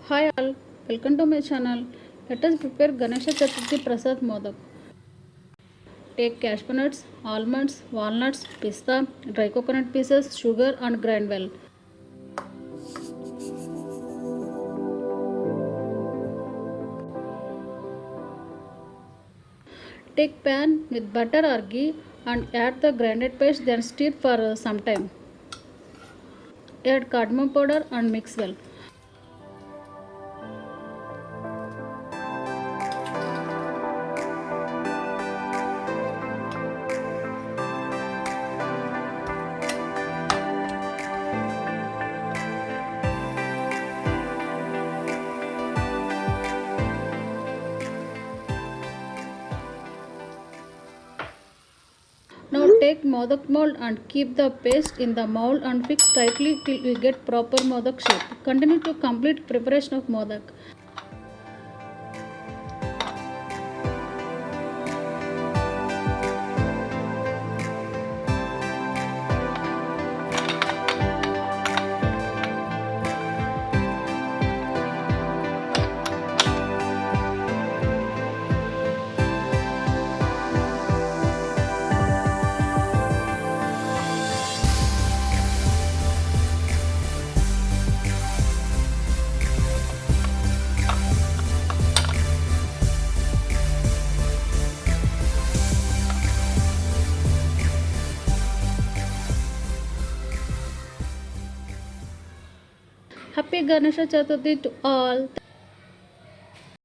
Hi all, welcome to my channel. Let us prepare Ganesha Chaturthi Prasad Modak. Take cashew nuts, almonds, walnuts, pista, dry coconut pieces, sugar and grind well. Take pan with butter or ghee and add the grinded paste, then stir for some time. Add cardamom powder and mix well. Now take modak mold and keep the paste in the mold and fix tightly till you get proper modak shape. Continue to complete preparation of modak. Happy Ganesha Chaturthi to all.